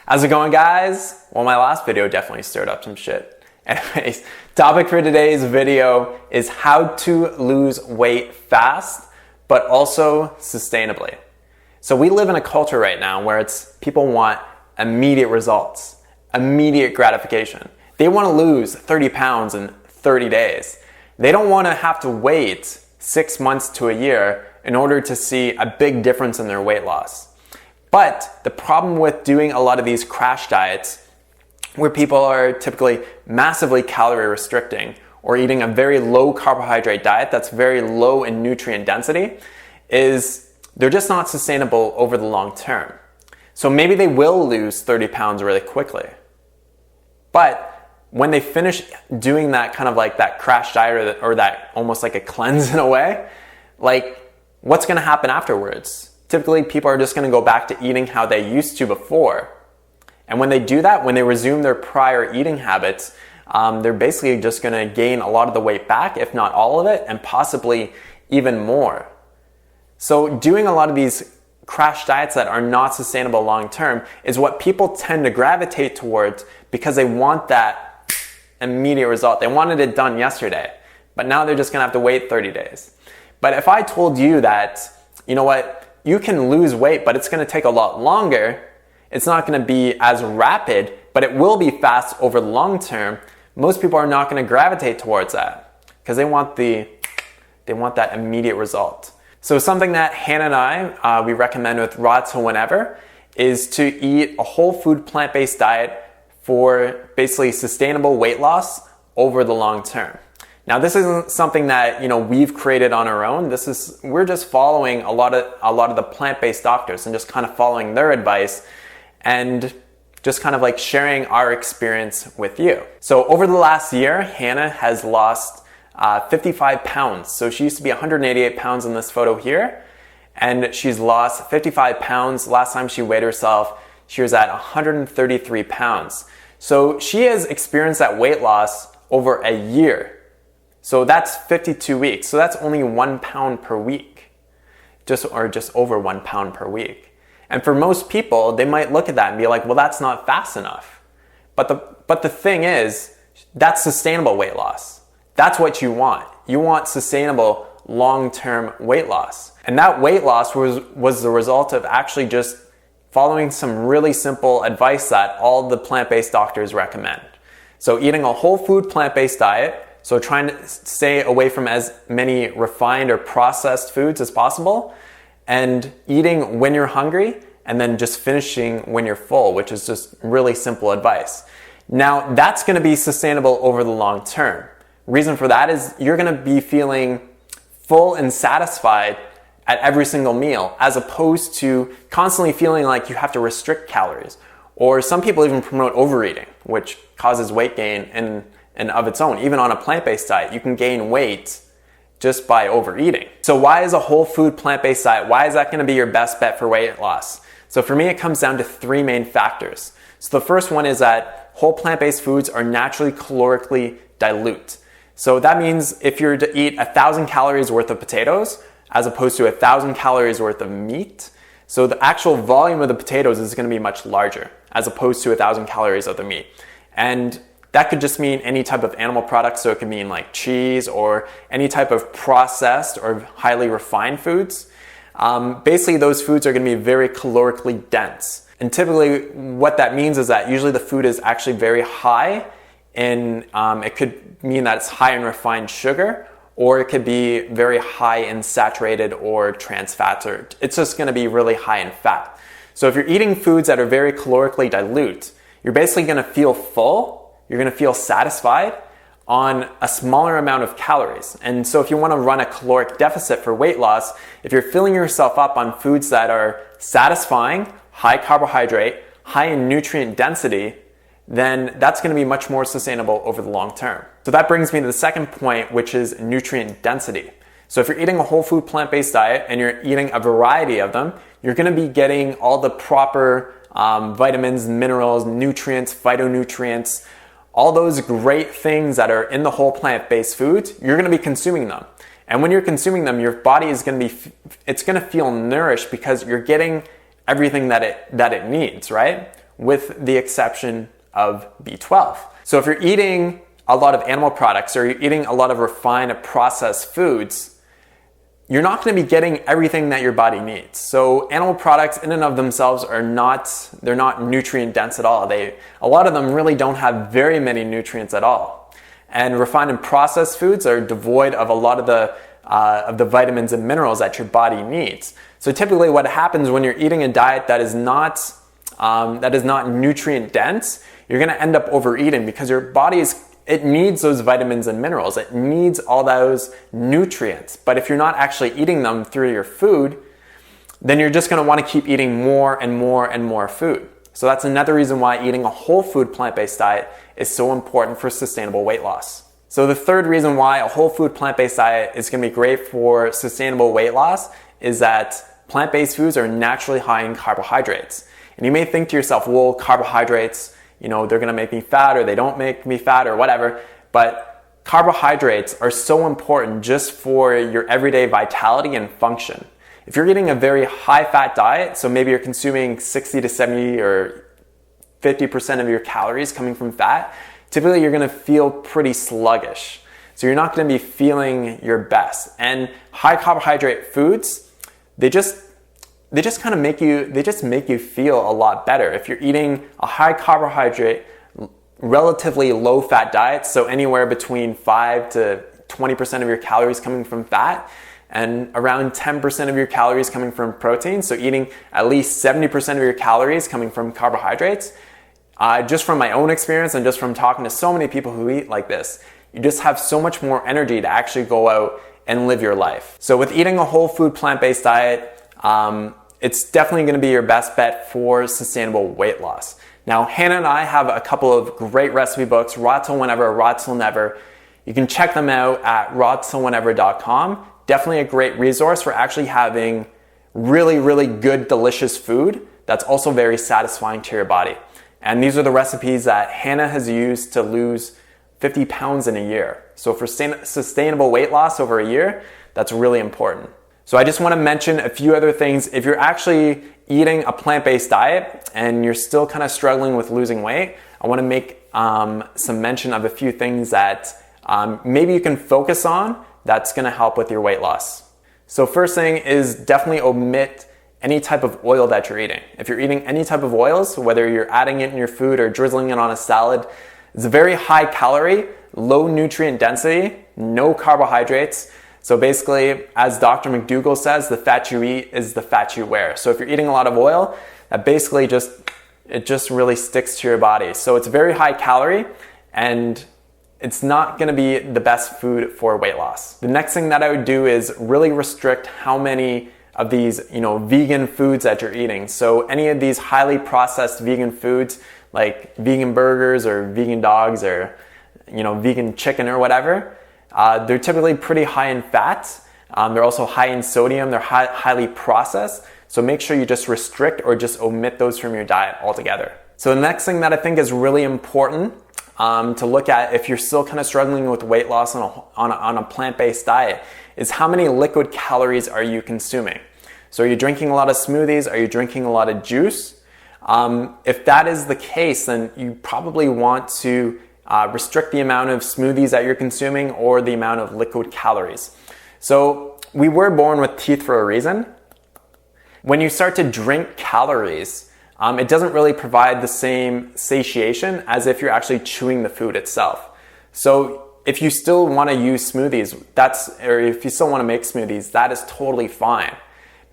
How's it going, guys? Well, my last video definitely stirred up some shit. Anyways, topic for today's video is how to lose weight fast, but also sustainably. So we live in a culture right now where people want immediate results, immediate gratification. They want to lose 30 pounds in 30 days. They don't want to have to wait 6 months to a year in order to see a big difference in their weight loss. But the problem with doing a lot of these crash diets, where people are typically massively calorie restricting or eating a very low carbohydrate diet that's very low in nutrient density, is they're just not sustainable over the long term. So maybe they will lose 30 pounds really quickly. But when they finish doing that kind of like that crash diet or that almost like a cleanse in a way, like what's going to happen afterwards? Typically, people are just going to go back to eating how they used to before. And when they do that, when they resume their prior eating habits, they're basically just going to gain a lot of the weight back, if not all of it, and possibly even more. So doing a lot of these crash diets that are not sustainable long term is what people tend to gravitate towards because they want that immediate result. They wanted it done yesterday, but now they're just going to have to wait 30 days. But if I told you that, you know what, you can lose weight, but it's going to take a lot longer. It's not going to be as rapid, but it will be fast over the long term. Most people are not going to gravitate towards that because they want that immediate result. So something that Hannah and I, we recommend with Raw to Whenever is to eat a whole food plant-based diet for basically sustainable weight loss over the long term. Now, this isn't something that, we've created on our own. We're just following a lot of the plant-based doctors and just kind of following their advice and just kind of like sharing our experience with you. So over the last year, Hannah has lost 55 pounds. So she used to be 188 pounds in this photo here, and she's lost 55 pounds. Last time she weighed herself, she was at 133 pounds. So she has experienced that weight loss over a year. So that's 52 weeks. So that's only 1 pound per week, just over 1 pound per week. And for most people, they might look at that and be like, well, that's not fast enough. But the thing is, that's sustainable weight loss. That's what you want. You want sustainable long-term weight loss. And that weight loss was the result of actually just following some really simple advice that all the plant-based doctors recommend. So eating a whole food plant-based diet, so trying to stay away from as many refined or processed foods as possible, and eating when you're hungry, and then just finishing when you're full, which is just really simple advice. Now, that's going to be sustainable over the long term. Reason for that is you're going to be feeling full and satisfied at every single meal, as opposed to constantly feeling like you have to restrict calories. Or some people even promote overeating, which causes weight gain and of its own. Even on a plant-based diet, you can gain weight just by overeating. So why is a whole food plant-based diet, why is that going to be your best bet for weight loss? So for me, it comes down to 3 main factors. So the first one is that whole plant-based foods are naturally calorically dilute. So that means if you're to eat 1,000 calories worth of potatoes, as opposed to 1,000 calories worth of meat, so the actual volume of the potatoes is going to be much larger, as opposed to 1,000 calories of the meat. And that could just mean any type of animal product, so it could mean like cheese or any type of processed or highly refined foods. Basically, those foods are going to be very calorically dense. And typically, what that means is that usually the food is actually very high in, it could mean that it's high in refined sugar, or it could be very high in saturated or trans fats, or it's just going to be really high in fat. So if you're eating foods that are very calorically dilute, you're basically going to feel full. You're going to feel satisfied on a smaller amount of calories. And so if you want to run a caloric deficit for weight loss, if you're filling yourself up on foods that are satisfying, high carbohydrate, high in nutrient density, then that's going to be much more sustainable over the long term. So that brings me to the second point, which is nutrient density. So if you're eating a whole food plant-based diet and you're eating a variety of them, you're going to be getting all the proper vitamins, minerals, nutrients, phytonutrients, all those great things that are in the whole plant-based foods. You're going to be consuming them. And when you're consuming them, your body is going to be, it's going to feel nourished because you're getting everything that it needs, right? with the exception of B12. So if you're eating a lot of animal products or you're eating a lot of refined processed foods, you're not going to be getting everything that your body needs. So animal products in and of themselves they're not nutrient dense at all. A lot of them really don't have very many nutrients at all. And refined and processed foods are devoid of a lot of the vitamins and minerals that your body needs. So typically what happens when you're eating a diet that is not nutrient dense, you're going to end up overeating because your body it needs those vitamins and minerals. It needs all those nutrients. But if you're not actually eating them through your food, then you're just going to want to keep eating more and more and more food. So that's another reason why eating a whole food plant-based diet is so important for sustainable weight loss. So the third reason why a whole food plant-based diet is going to be great for sustainable weight loss is that plant-based foods are naturally high in carbohydrates. And you may think to yourself, well, carbohydrates, they're going to make me fat or they don't make me fat or whatever. But carbohydrates are so important just for your everyday vitality and function. If you're eating a very high fat diet, so maybe you're consuming 60 to 70 or 50% of your calories coming from fat, typically you're going to feel pretty sluggish. So you're not going to be feeling your best. And high carbohydrate foods, they just kind of make you feel a lot better. If you're eating a high carbohydrate, relatively low fat diet, so anywhere between 5 to 20% of your calories coming from fat and around 10% of your calories coming from protein, so eating at least 70% of your calories coming from carbohydrates, just from my own experience and just from talking to so many people who eat like this, you just have so much more energy to actually go out and live your life. So with eating a whole food plant-based diet, it's definitely going to be your best bet for sustainable weight loss. Now, Hannah and I have a couple of great recipe books, Raw Till Whenever, Raw Till Never. You can check them out at rawtillwhenever.com. Definitely a great resource for actually having really, really good, delicious food that's also very satisfying to your body. And these are the recipes that Hannah has used to lose 50 pounds in a year. So for sustainable weight loss over a year, that's really important. So I just want to mention a few other things. If you're actually eating a plant-based diet and you're still kind of struggling with losing weight, I want to make some mention of a few things that maybe you can focus on that's going to help with your weight loss. So first thing is definitely omit any type of oil that you're eating. If you're eating any type of oils, whether you're adding it in your food or drizzling it on a salad, it's a very high calorie, low nutrient density, no carbohydrates. So basically, as Dr. McDougall says, the fat you eat is the fat you wear. So if you're eating a lot of oil, that basically just really sticks to your body. So it's very high calorie and it's not going to be the best food for weight loss. The next thing that I would do is really restrict how many of these, vegan foods that you're eating. So any of these highly processed vegan foods like vegan burgers or vegan dogs or, vegan chicken or whatever, they're typically pretty high in fat. They're also high in sodium. They're highly processed. So make sure you just restrict or just omit those from your diet altogether. So the next thing that I think is really important to look at if you're still kind of struggling with weight loss on a plant-based diet is how many liquid calories are you consuming? So are you drinking a lot of smoothies? Are you drinking a lot of juice? If that is the case, then you probably want to restrict the amount of smoothies that you're consuming or the amount of liquid calories. So we were born with teeth for a reason. When you start to drink calories, it doesn't really provide the same satiation as if you're actually chewing the food itself. So if you still want to use smoothies, or if you still want to make smoothies, that is totally fine.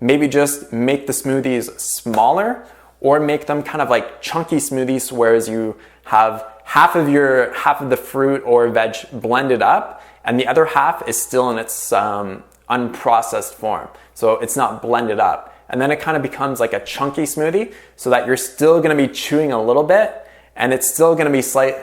Maybe just make the smoothies smaller or make them kind of like chunky smoothies, whereas you have half of the fruit or veg blended up and the other half is still in its unprocessed form. So it's not blended up. And then it kind of becomes like a chunky smoothie so that you're still going to be chewing a little bit and it's still going to be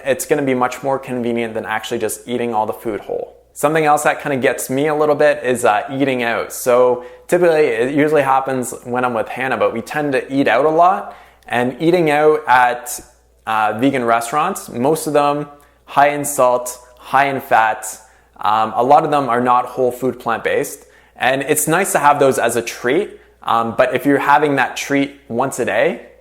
it's going to be much more convenient than actually just eating all the food whole. Something else that kind of gets me a little bit is eating out. So typically it usually happens when I'm with Hannah, but we tend to eat out a lot, and eating out at vegan restaurants, most of them high in salt, high in fat. A lot of them are not whole food plant-based, and it's nice to have those as a treat. But if you're having that treat once a day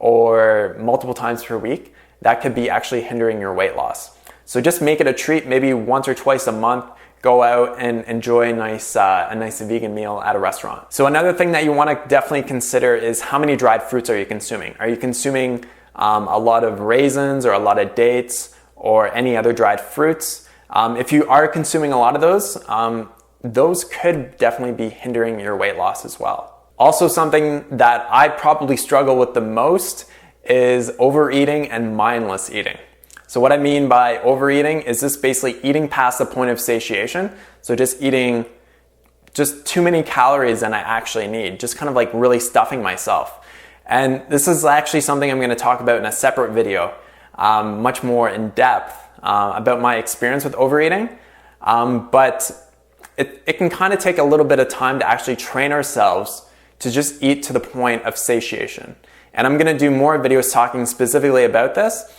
or multiple times per week, that could be actually hindering your weight loss. So just make it a treat, maybe once or twice a month, go out and enjoy a nice vegan meal at a restaurant. So another thing that you want to definitely consider is how many dried fruits are you consuming? Are you consuming a lot of raisins or a lot of dates or any other dried fruits? If you are consuming a lot of those could definitely be hindering your weight loss as well. Also, something that I probably struggle with the most is overeating and mindless eating. So what I mean by overeating is just basically eating past the point of satiation. So just eating just too many calories than I actually need, just kind of like really stuffing myself. And this is actually something I'm going to talk about in a separate video, much more in depth about my experience with overeating. But it can kind of take a little bit of time to actually train ourselves to just eat to the point of satiation. And I'm going to do more videos talking specifically about this.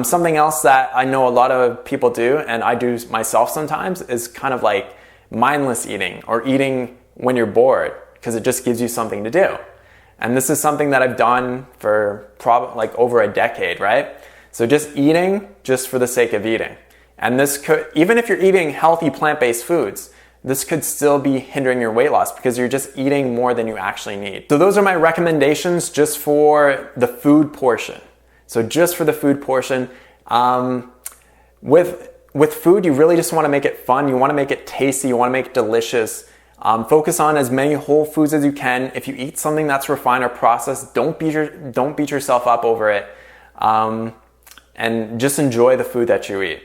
Something else that I know a lot of people do, and I do myself sometimes, is kind of like mindless eating or eating when you're bored because it just gives you something to do. And this is something that I've done for probably like over a decade, right? So just eating just for the sake of eating. And this could, even if you're eating healthy plant-based foods, this could still be hindering your weight loss because you're just eating more than you actually need. So those are my recommendations just for the food portion. So just for the food portion, with food, you really just want to make it fun. You want to make it tasty. You want to make it delicious. Focus on as many whole foods as you can. If you eat something that's refined or processed, don't beat yourself up over it. And just enjoy the food that you eat.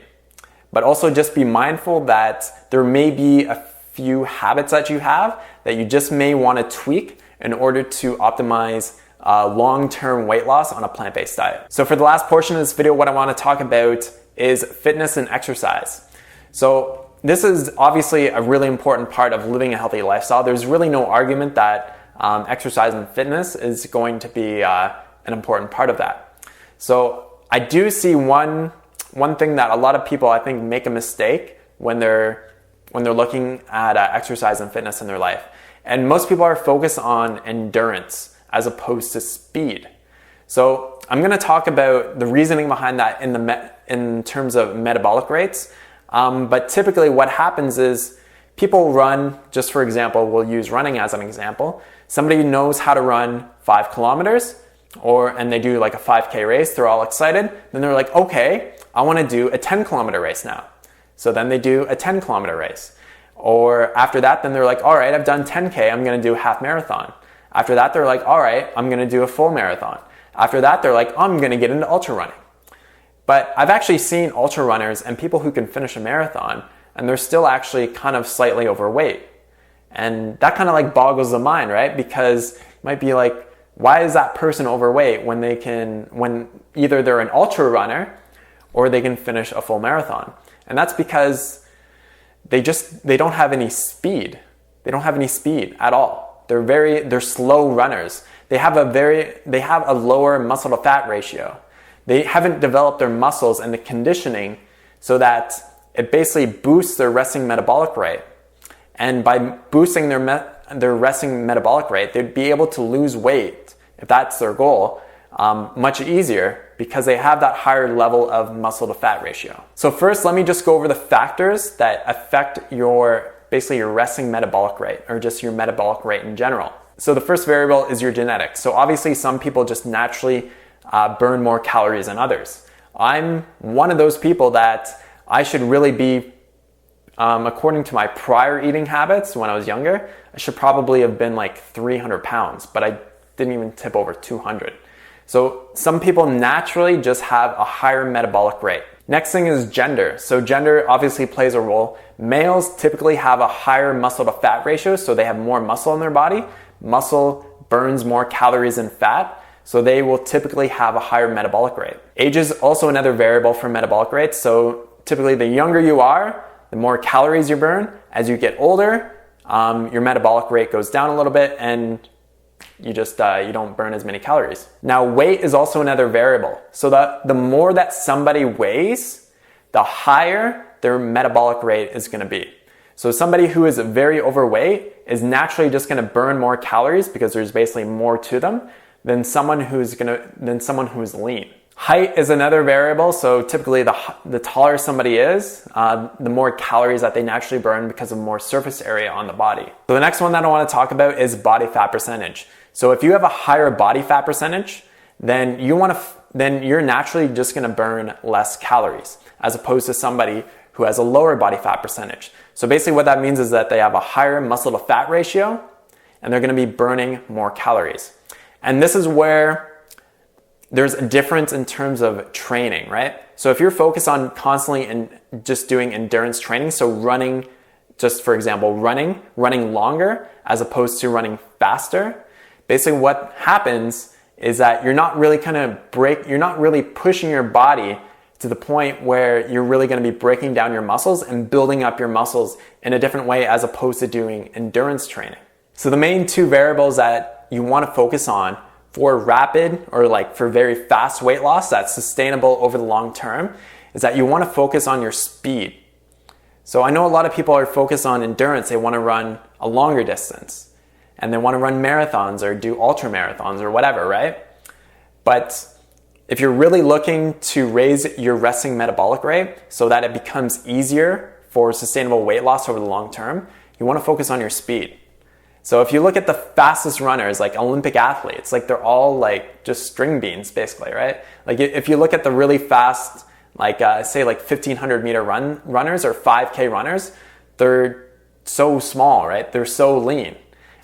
But also just be mindful that there may be a few habits that you have that you just may want to tweak in order to optimize long-term weight loss on a plant-based diet. So for the last portion of this video, what I want to talk about is fitness and exercise. So this is obviously a really important part of living a healthy lifestyle. There's really no argument that exercise and fitness is going to be an important part of that. So I do see one thing that a lot of people I think make a mistake when they're looking at exercise and fitness in their life. And most people are focused on endurance as opposed to speed. So I'm going to talk about the reasoning behind that in terms of metabolic rates. But typically what happens is people run, just for example, we'll use running as an example. Somebody knows how to run 5 kilometers and they do like a 5K race. They're all excited. Then they're like, okay, I want to do a 10-kilometer race now. So then they do a 10-kilometer race. Or after that, then they're like, all right, I've done 10K. I'm going to do a half marathon. After that, they're like, all right, I'm going to do a full marathon. After that, they're like, I'm going to get into ultra running. But I've actually seen ultra runners and people who can finish a marathon and they're still actually kind of slightly overweight. And that kind of like boggles the mind, right? Because it might be like, why is that person overweight when either they're an ultra runner or they can finish a full marathon? And that's because they don't have any speed. They don't have any speed at all. They're slow runners. They have a lower muscle to fat ratio. They haven't developed their muscles and the conditioning so that it basically boosts their resting metabolic rate. And by boosting their resting metabolic rate, they'd be able to lose weight, if that's their goal, much easier because they have that higher level of muscle to fat ratio. So first, let me just go over the factors that affect basically your resting metabolic rate or just your metabolic rate in general. So the first variable is your genetics. So obviously some people just naturally burn more calories than others. I'm one of those people that I should really be, according to my prior eating habits when I was younger, I should probably have been like 300 pounds, but I didn't even tip over 200. So some people naturally just have a higher metabolic rate. Next thing is gender. So gender obviously plays a role. Males typically have a higher muscle to fat ratio, so they have more muscle in their body. Muscle burns more calories than fat, so they will typically have a higher metabolic rate. Age is also another variable for metabolic rates. So typically the younger you are, the more calories you burn. As you get older, your metabolic rate goes down a little bit and you don't burn as many calories. Now, weight is also another variable. So the more that somebody weighs, the higher their metabolic rate is going to be. So somebody who is very overweight is naturally just going to burn more calories because there's basically more to them. than someone who's lean. Height is another variable. So typically the taller somebody is, the more calories that they naturally burn because of more surface area on the body. So the next one that I want to talk about is body fat percentage. So if you have a higher body fat percentage, then you're naturally just going to burn less calories as opposed to somebody who has a lower body fat percentage. So basically what that means is that they have a higher muscle to fat ratio and they're going to be burning more calories. And this is where there's a difference in terms of training, right? So if you're focused on constantly and just doing endurance training, so running, just for example, running longer as opposed to running faster, basically what happens is that you're not really pushing your body to the point where you're really going to be breaking down your muscles and building up your muscles in a different way as opposed to doing endurance training. So the main two variables that you want to focus on for rapid or for very fast weight loss that's sustainable over the long term is that you want to focus on your speed. So I know a lot of people are focused on endurance. They want to run a longer distance and they want to run marathons or do ultra marathons or whatever, right? But if you're really looking to raise your resting metabolic rate so that it becomes easier for sustainable weight loss over the long term, you want to focus on your speed. So if you look at the fastest runners, like Olympic athletes, they're all just string beans basically, right? If you look at the really fast, say 1500 meter runners or 5K runners, they're so small, right? They're so lean.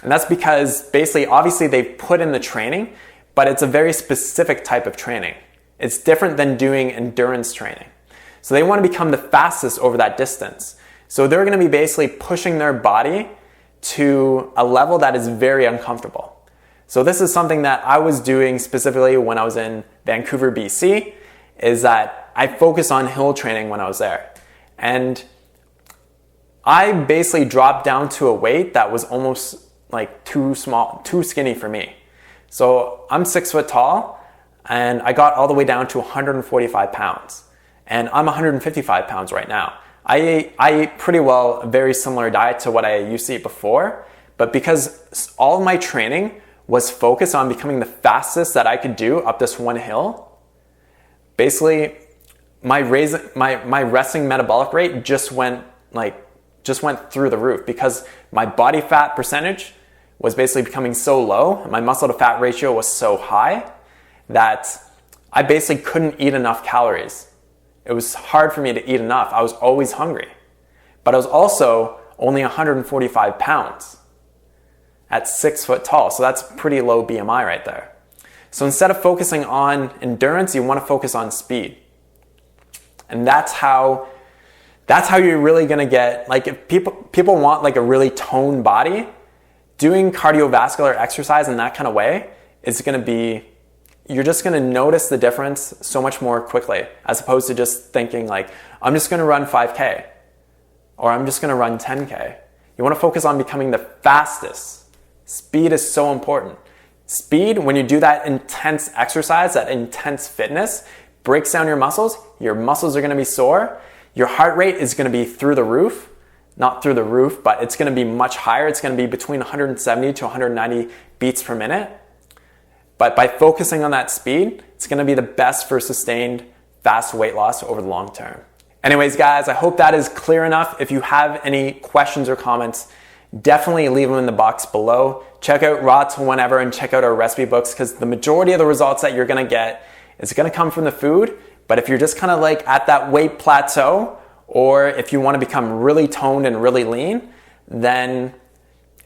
And that's because basically, obviously they've put in the training, but it's a very specific type of training. It's different than doing endurance training. So they want to become the fastest over that distance. So they're going to be basically pushing their body to a level that is very uncomfortable. So this is something that I was doing specifically when I was in Vancouver, BC, is that I focused on hill training when I was there. And I basically dropped down to a weight that was almost too small, too skinny for me. So I'm 6 foot tall and I got all the way down to 145 pounds. And I'm 155 pounds right now. I ate pretty well a very similar diet to what I used to eat before, but because all of my training was focused on becoming the fastest that I could do up this one hill, basically my resting metabolic rate just went through the roof because my body fat percentage was basically becoming so low, my muscle to fat ratio was so high that I basically couldn't eat enough calories. It was hard for me to eat enough. I was always hungry. But I was also only 145 pounds at 6 foot tall. So that's pretty low BMI right there. So instead of focusing on endurance, you want to focus on speed. And that's how you're really going to get, if people want a really toned body, doing cardiovascular exercise in that kind of way is going to be, you're just going to notice the difference so much more quickly as opposed to just thinking I'm just going to run 5K or I'm just going to run 10K. You want to focus on becoming the fastest. Speed is so important. Speed, when you do that intense exercise, that intense fitness, breaks down your muscles are going to be sore. Your heart rate is going to be through the roof. Not through the roof, but it's going to be much higher. It's going to be between 170 to 190 beats per minute. But by focusing on that speed, it's going to be the best for sustained fast weight loss over the long term. Anyways, guys, I hope that is clear enough. If you have any questions or comments, definitely leave them in the box below. Check out Raw to Whenever and check out our recipe books because the majority of the results that you're going to get is going to come from the food. But if you're just kind of at that weight plateau, or if you want to become really toned and really lean, then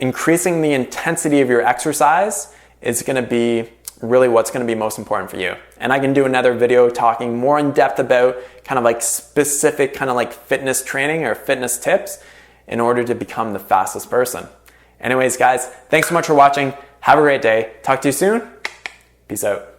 increasing the intensity of your exercise is going to be really what's going to be most important for you. And I can do another video talking more in depth about specific fitness training or fitness tips in order to become the fastest person. Anyways, guys, thanks so much for watching. Have a great day. Talk to you soon. Peace out.